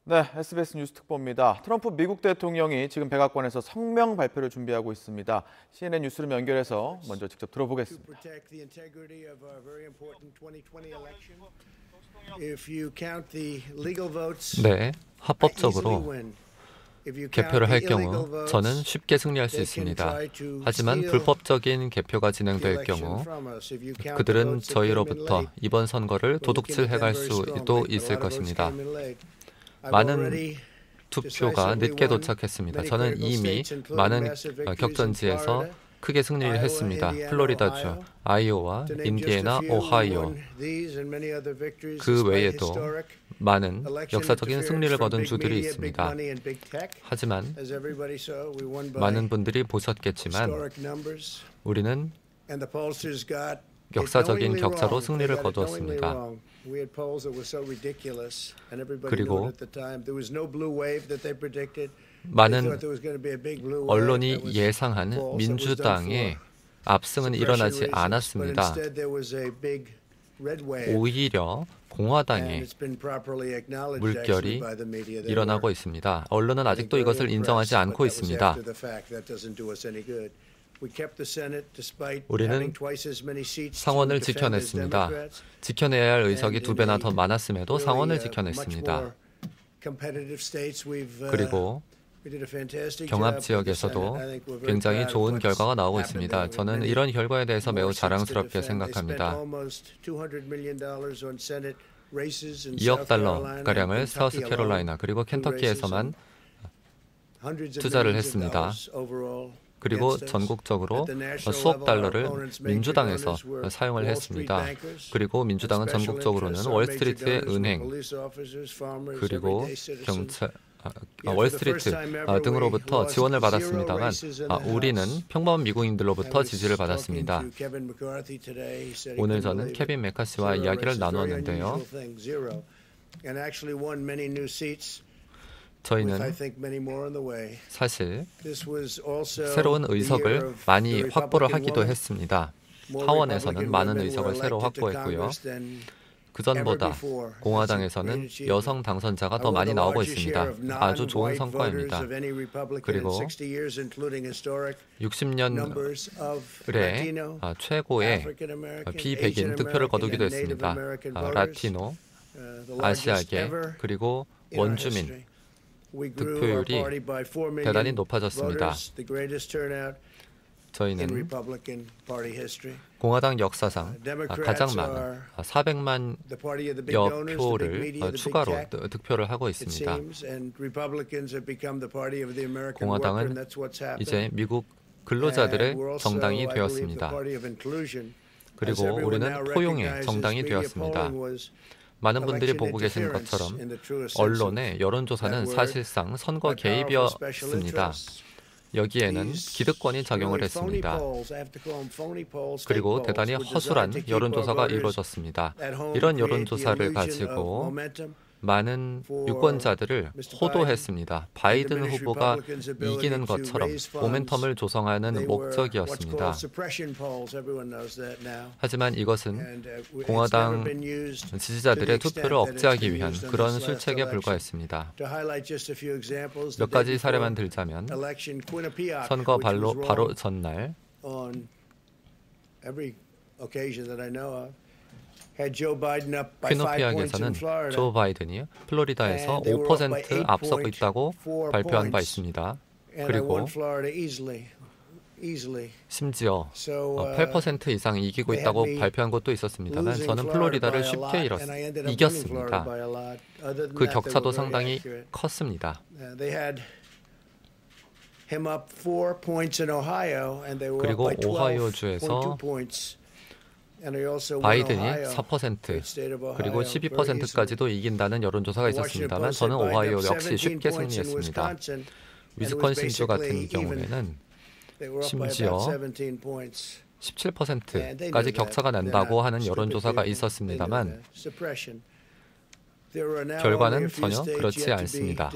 네, SBS 뉴스 특보입니다. 트럼프 미국 대통령이 지금 백악관에서 성명 발표를 준비하고 있습니다. CNN 뉴스로 연결해서 먼저 직접 들어보겠습니다. 네, 합법적으로 개표를 할 경우 저는 쉽게 승리할 수 있습니다. 하지만 불법적인 개표가 진행될 경우 그들은 저희로부터 이번 선거를 도둑질해갈 수도 있을 것입니다. 많은 투표가 늦게 도착했습니다. 저는 이미 많은 격전지에서 크게 승리를 했습니다. 플로리다주, 아이오와, 인디애나, 오하이오. 그 외에도 많은 역사적인 승리를 거둔 주들이 있습니다. 하지만 많은 분들이 보셨겠지만 우리는 역사적인 격차로 승리를 거두었습니다. 그리고 많은 언론이 예상한 민주당의 압승은 일어나지 않았습니다. 오히려 공화당의 물결이 일어나고 있습니다. 언론은 아직도 이것을 인정하지 않고 있습니다. 우리는 상원을 지켜냈습니다. 지켜내야 할 의석이 2배나 더 많았음에도 상원을 지켜냈습니다. 그리고 경합 지역에서도 굉장히 좋은 결과가 나오고 있습니다. 저는 이런 결과에 대해서 매우 자랑스럽게 생각합니다. 2억 달러가량을 사우스캐롤라이나 그리고 켄터키에서만 투자를 했습니다. 그리고 전국적으로 수억 달러를 민주당에서 사용을 했습니다. 그리고 민주당은 전국적으로는 월스트리트의 은행, 그리고 경찰, 월스트리트 등으로부터 지원을 받았습니다만 우리는 평범한 미국인들로부터 지지를 받았습니다. 오늘 저는 케빈 메카시와 이야기를 나누었는데요. 저희는 사실 새로운 의석을 많이 확보를 하기도 했습니다. 하원에서는 많은 의석을 새로 확보했고요. 그전보다 공화당에서는 여성 당선자가 더 많이 나오고 있습니다. 아주 좋은 성과입니다. 그리고 60년의 최고의 비백인 득표를 거두기도 했습니다. 라티노, 아시아계, 그리고 원주민 득표율이 대단히 높아졌습니다. 저희는 공화당 역사상 가장 많은 400만여 표를 추가로 득표를 하고 있습니다. 공화당은 이제 미국 근로자들의 정당이 되었습니다. 그리고 우리는 포용의 정당이 되었습니다. 많은 분들이 보고 계신 것처럼 언론의 여론조사는 사실상 선거 개입이었습니다. 여기에는 기득권이 작용을 했습니다. 그리고 대단히 허술한 여론조사가 이루어졌습니다. 이런 여론조사를 가지고 많은 유권자들을 호도했습니다. 바이든 후보가 이기는 것처럼 모멘텀을 조성하는 목적이었습니다. 하지만 이것은 공화당 지지자들의 투표를 억제하기 위한 그런 술책에 불과했습니다. 몇 가지 사례만 들자면 선거 바로 전날 퀴노피악에서는 조 바이든이 플로리다에서 5% 앞서고 있다고 발표한 바 있습니다. 그리고 심지어 8% 이상 이기고 있다고 발표한 곳도 있었습니다만 저는 플로리다를 쉽게 이겼습니다. 그 격차도 상당히 컸습니다. 그리고 오하이오주에서 바이든이 4% 그리고 12%까지도 이긴다는 여론조사가 있었습니다만 저는 오하이오 역시 쉽게 승리했습니다. 위스콘신주 같은 경우에는 심지어 17%까지 격차가 난다고 하는 여론조사가 있었습니다만 결과는 전혀 그렇지 않습니다.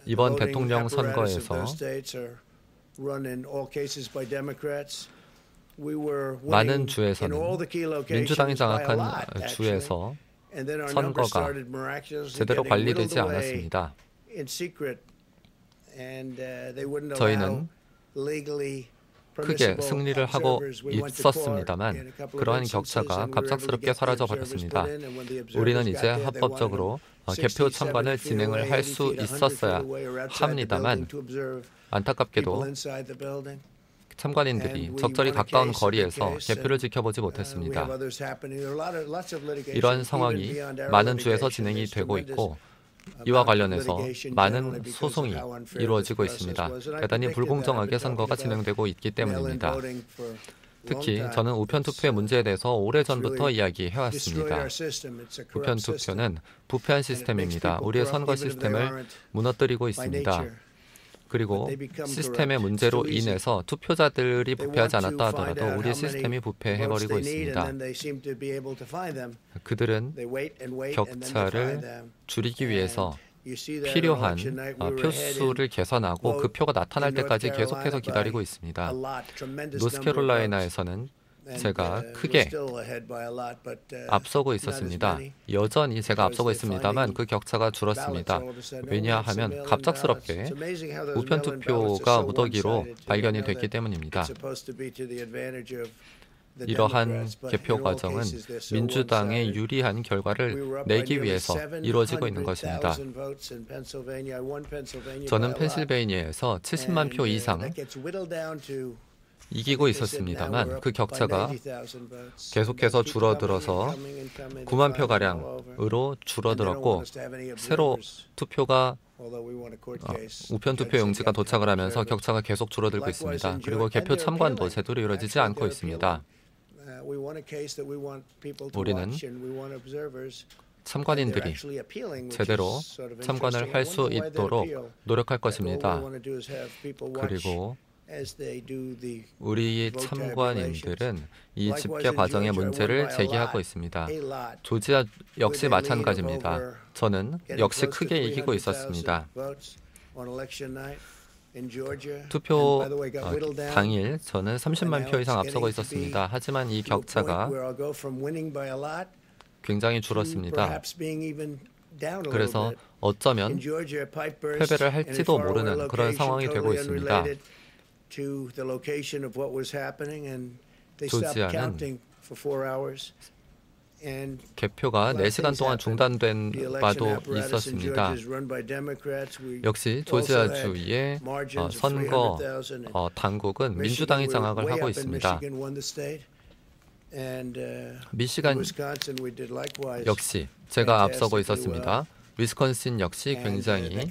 이번 대통령 선거에서 많은 주에서는 민주당이 장악한 주에서 선거가 제대로 관리되지 않았습니다. 저희는 크게 승리를 하고 있었습니다만 그러한 격차가 갑작스럽게 사라져 버렸습니다. 우리는 이제 합법적으로 개표 참관을 진행을 할 수 있었어야 합니다만 안타깝게도 참관인들이 적절히 가까운 거리에서 개표를 지켜보지 못했습니다. 이러한 상황이 많은 주에서 진행이 되고 있고 이와 관련해서 많은 소송이 이루어지고 있습니다. 대단히 불공정하게 선거가 진행되고 있기 때문입니다. 특히 저는 우편투표의 문제에 대해서 오래전부터 이야기해왔습니다. 우편투표는 부패한 시스템입니다. 우리의 선거 시스템을 무너뜨리고 있습니다. 그리고 시스템의 문제로 인해서 투표자들이 부패하지 않았다 하더라도 우리 시스템이 부패해버리고 있습니다. 그들은 격차를 줄이기 위해서 필요한 표수를 개선하고 그 표가 나타날 때까지 계속해서 기다리고 있습니다. 노스캐롤라이나에서는 제가 크게 앞서고 있었습니다. 여전히 제가 앞서고 있습니다만 그 격차가 줄었습니다. 왜냐하면 갑작스럽게 우편투표가 무더기로 발견이 됐기 때문입니다. 이러한 개표 과정은 민주당에 유리한 결과를 내기 위해서 이루어지고 있는 것입니다. 저는 펜실베이니아에서 70만 표 이상 이기고 있었습니다만 그 격차가 계속해서 줄어들어서 9만 표가량으로 줄어들었고 새로 투표가 우편 투표 용지가 도착을 하면서 격차가 계속 줄어들고 있습니다. 그리고 개표 참관도 제대로 이루어지지 않고 있습니다. 우리는 참관인들이 제대로 참관을 할 수 있도록 노력할 것입니다. 그리고 우리 참관인들은 이 집계 과정의 문제를 제기하고 있습니다. 조지아 역시 마찬가지입니다. 저는 역시 크게 이기고 있었습니다. 투표 당일 저는 30만 표 이상 앞서고 있었습니다. 하지만 이 격차가 굉장히 줄었습니다. 그래서 어쩌면 패배를 할지도 모르는 그런 상황이 되고 있습니다. 조지아는 개표가 4시간 동안 중단된 바도 있었습니다. 역시 조지아주의 선거 당국은 민주당이 장악을 하고 있습니다. 미시간 역시 제가 앞서고 있었습니다. 위스콘신 역시 굉장히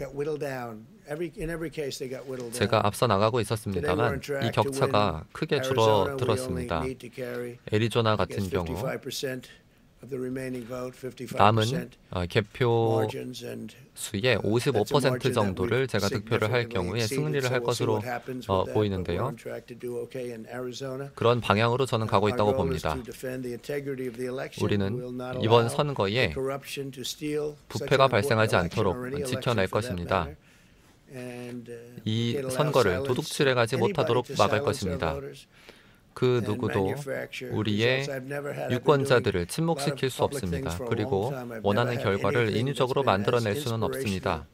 제가 앞서 나가고 있었습니다만 이 격차가 크게 줄어들었습니다. 애리조나 같은 경우 남은 개표 수의 55% 정도를 제가 득표를 할 경우에 승리를 할 것으로 보이는데요. 그런 방향으로 저는 가고 있다고 봅니다. 우리는 이번 선거에 부패가 발생하지 않도록 지켜낼 것입니다. 이 선거를 도둑질해가지 못하도록 막을 것입니다. 그 누구도 우리의 유권자들을 침묵시킬 수 없습니다. 그리고 원하는 결과를 인위적으로 만들어낼 수는 없습니다.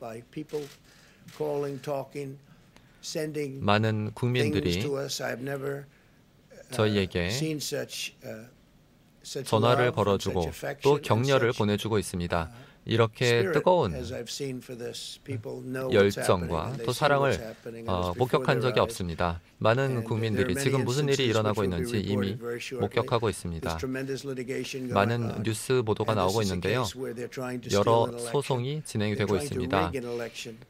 많은 국민들이 저희에게 전화를 걸어주고 또 격려를 보내주고 있습니다. 이렇게 뜨거운 열정과 또 사랑을 목격한 적이 없습니다. 많은 국민들이 지금 무슨 일이 일어나고 있는지 이미 목격하고 있습니다. 많은 뉴스 보도가 나오고 있는데요. 여러 소송이 진행이 되고 있습니다.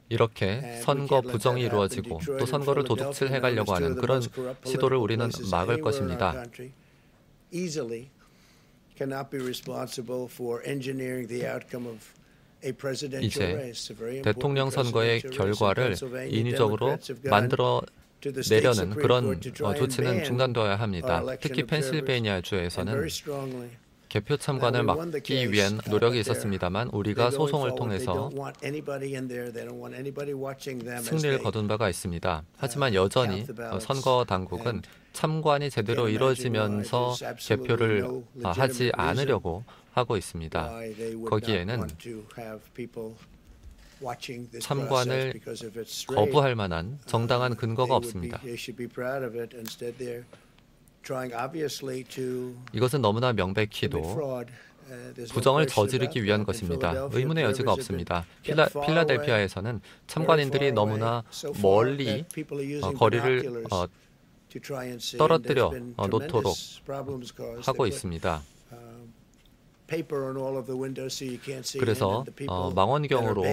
이렇게 선거 부정이 이루어지고 또 선거를 도둑질해 가려고 하는 그런 시도를 우리는 막을 것입니다. 이제 대통령 선거의 결과를 인위적으로 만들어 내려는 그런 조치는 중단되어야 합니다. 특히 펜실베이니아 주에서는 개표 참관을 막기 위한 노력이 있었습니다만 우리가 소송을 통해서 승리를 거둔 바가 있습니다. 하지만 여전히 선거 당국은 참관이 제대로 이루어지면서 개표를 하지 않으려고 하고 있습니다. 거기에는 참관을 거부할 만한 정당한 근거가 없습니다. 이것은 너무나 명백히도 부정을 저지르기 위한 것입니다. 의문의 여지가 없습니다. 필라델피아에서는 참관인들이 너무나 멀리 거리를 떨어뜨려 놓도록 하고 있습니다. 그래서 망원경으로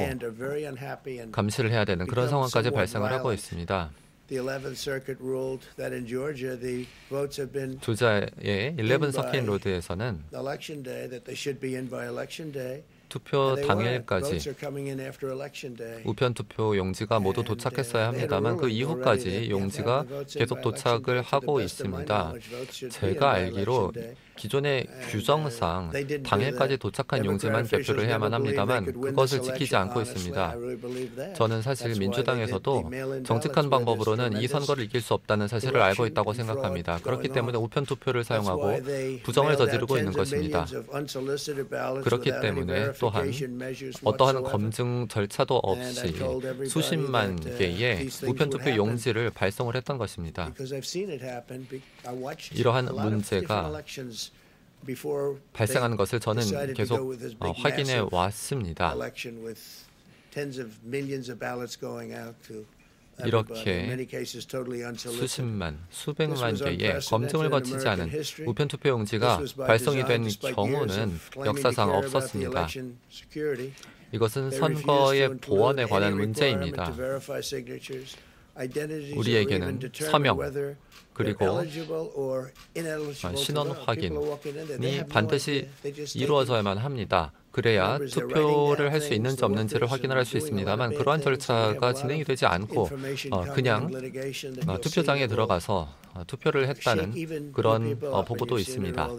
감시를 해야 되는 그런 상황까지 발생을 하고 있습니다. 조지아의 11 서킷 로드에서는 투표 당일까지 우편 투표 용지가 모두 도착했어야 합니다만 그 이후까지 용지가 계속 도착을 하고 있습니다. 제가 알기로 기존의 규정상 당일까지 도착한 용지만 개표를 해야만 합니다만 그것을 지키지 않고 있습니다. 저는 사실 민주당에서도 정직한 방법으로는 이 선거를 이길 수 없다는 사실을 알고 있다고 생각합니다. 그렇기 때문에 우편 투표를 사용하고 부정을 저지르고 있는 것입니다. 그렇기 때문에 또한 어떠한 검증 절차도 없이 수십만 개의 우편 투표 용지를 발송을 했던 것입니다. 이러한 문제가 발생하는 것을 저는 계속 확인해 왔습니다. 이렇게 수십만, 수백만 개의 검증을 거치지 않은 우편 투표 용지가 발송이 된 경우는 역사상 없었습니다. 이것은 선거의 보안에 관한 문제입니다. 우리에게는 서명 그리고 신원 확인이 반드시 이루어져야만 합니다. 그래야 투표를 할 수 있는지 없는지를 확인을 할 수 있습니다만 그러한 절차가 진행이 되지 않고 그냥 투표장에 들어가서 투표를 했다는 그런 보고도 있습니다.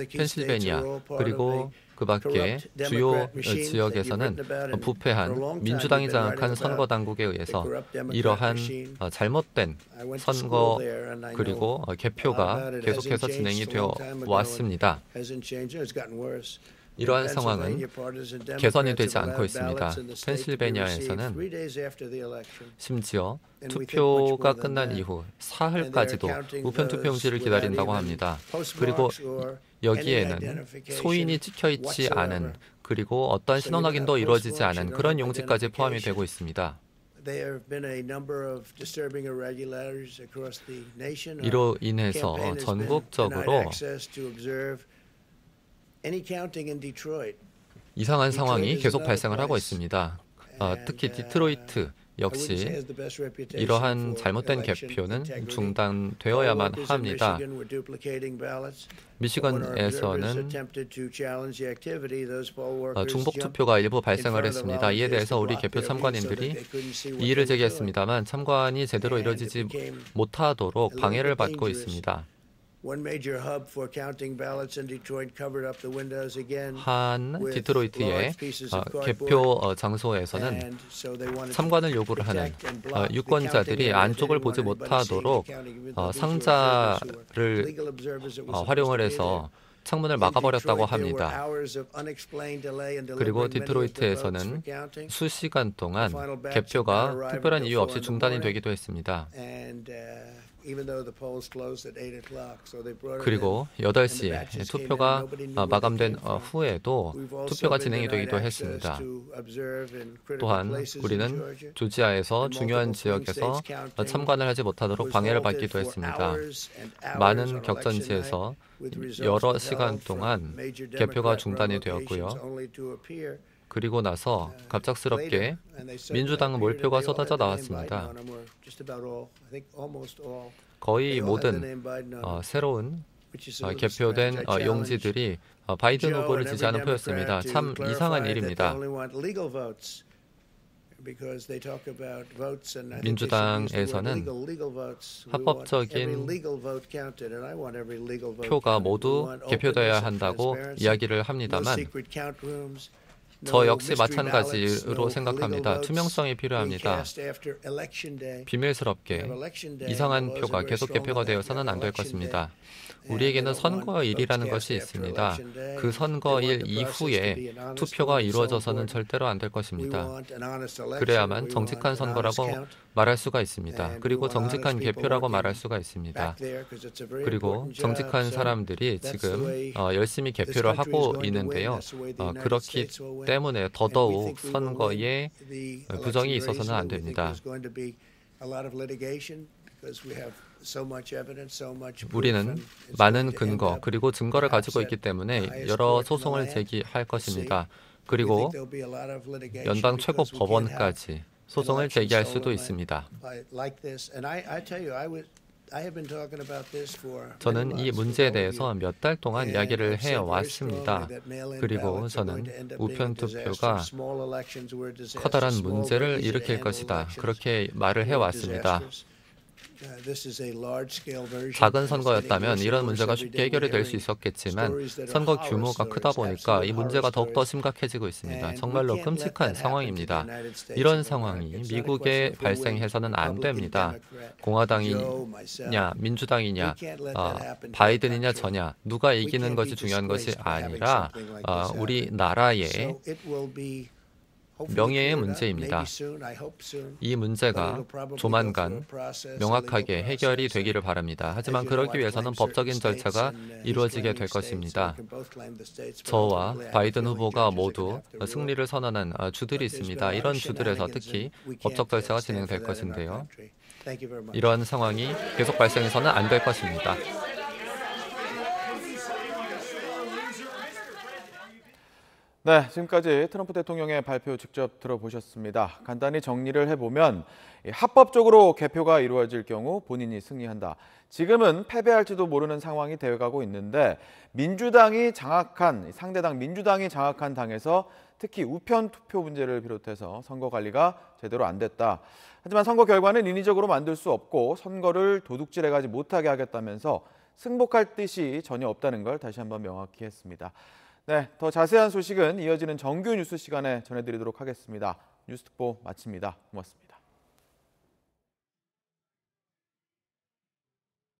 펜실베니아 그리고 그 밖에 주요 지역에서는 부패한 민주당이 장악한 선거 당국에 의해서 이러한 잘못된 선거 그리고 개표가 계속해서 진행이 되어 왔습니다. 이러한 상황은 개선이 되지 않고 있습니다. 펜실베니아에서는 심지어 투표가 끝난 이후 사흘까지도 우편 투표용지를 기다린다고 합니다. 그리고 여기에는 소인이 찍혀있지 않은 그리고 어떠한 신원 확인도 이루어지지 않은 그런 용지까지 포함이 되고 있습니다. 이로 인해서 전국적으로 이상한 상황이 계속 발생을 하고 있습니다. 특히 디트로이트 역시 이러한 잘못된 개표는 중단되어야만 합니다. 미시건에서는 중복 투표가 일부 발생을 했습니다. 이에 대해서 우리 개표 참관인들이 이의를 제기했습니다만 참관이 제대로 이루어지지 못하도록 방해를 받고 있습니다. 한 디트로이트의 개표 장소에서는 참관을 요구를 하는 유권자들이 안쪽을 보지 못하도록 상자를 활용을 해서 창문을 막아버렸다고 합니다. 그리고 디트로이트에서는 수시간 동안 개표가 특별한 이유 없이 중단이 되기도 했습니다. 그리고 8시에 투표가 마감된 후에도 투표가 진행이 되기도 했습니다. 또한 우리는 조지아에서 중요한 지역에서 참관을 하지 못하도록 방해를 받기도 했습니다. 많은 격전지에서 여러 시간 동안 개표가 중단이 되었고요. 그리고 나서 갑작스럽게 민주당 몰표가 쏟아져 나왔습니다. 거의 모든 새로운 개표된 용지들이 바이든 후보를 지지하는 표였습니다. 참 이상한 일입니다. 민주당에서는 합법적인 표가 모두 개표되어야 한다고 이야기를 합니다만 저 역시 마찬가지로 생각합니다. 투명성이 필요합니다. 비밀스럽게 이상한 표가 계속 개표가 되어서는 안 될 것입니다. 우리에게는 선거일이라는 것이 있습니다. 그 선거일 이후에 투표가 이루어져서는 절대로 안 될 것입니다. 그래야만 정직한 선거라고 말할 수가 있습니다. 그리고 정직한 개표라고 말할 수가 있습니다. 그리고 정직한 사람들이 지금 열심히 개표를 하고 있는데요. 그렇기 때문에 더더욱 선거에 부정이 있어서는 안 됩니다. 우리는 많은 근거 그리고 증거를 가지고 있기 때문에 여러 소송을 제기할 것입니다. 그리고 연방 최고 법원까지 소송을 제기할 수도 있습니다. 저는 이 문제에 대해서 몇 달 동안 이야기를 해왔습니다. 그리고 저는 우편 투표가 커다란 문제를 일으킬 것이다. 그렇게 말을 해왔습니다. 작은 선거였다면 이런 문제가 쉽게 해결이 될 수 있었겠지만 선거 규모가 크다 보니까 이 문제가 더욱더 심각해지고 있습니다. 정말로 끔찍한 상황입니다. 이런 상황이 미국에 발생해서는 안 됩니다. 공화당이냐 민주당이냐 바이든이냐 저냐 누가 이기는 것이 중요한 것이 아니라 우리나라의 명예의 문제입니다. 이 문제가 조만간 명확하게 해결이 되기를 바랍니다. 하지만 그러기 위해서는 법적인 절차가 이루어지게 될 것입니다. 저와 바이든 후보가 모두 승리를 선언한 주들이 있습니다. 이런 주들에서 특히 법적 절차가 진행될 것인데요. 이러한 상황이 계속 발생해서는 안 될 것입니다. 네, 지금까지 트럼프 대통령의 발표 직접 들어보셨습니다. 간단히 정리를 해보면 합법적으로 개표가 이루어질 경우 본인이 승리한다. 지금은 패배할지도 모르는 상황이 되어가고 있는데 상대당 민주당이 장악한 당에서 특히 우편 투표 문제를 비롯해서 선거 관리가 제대로 안 됐다. 하지만 선거 결과는 인위적으로 만들 수 없고 선거를 도둑질해가지 못하게 하겠다면서 승복할 뜻이 전혀 없다는 걸 다시 한번 명확히 했습니다. 네, 더 자세한 소식은 이어지는 정규 뉴스 시간에 전해드리도록 하겠습니다. 뉴스특보 마칩니다. 고맙습니다.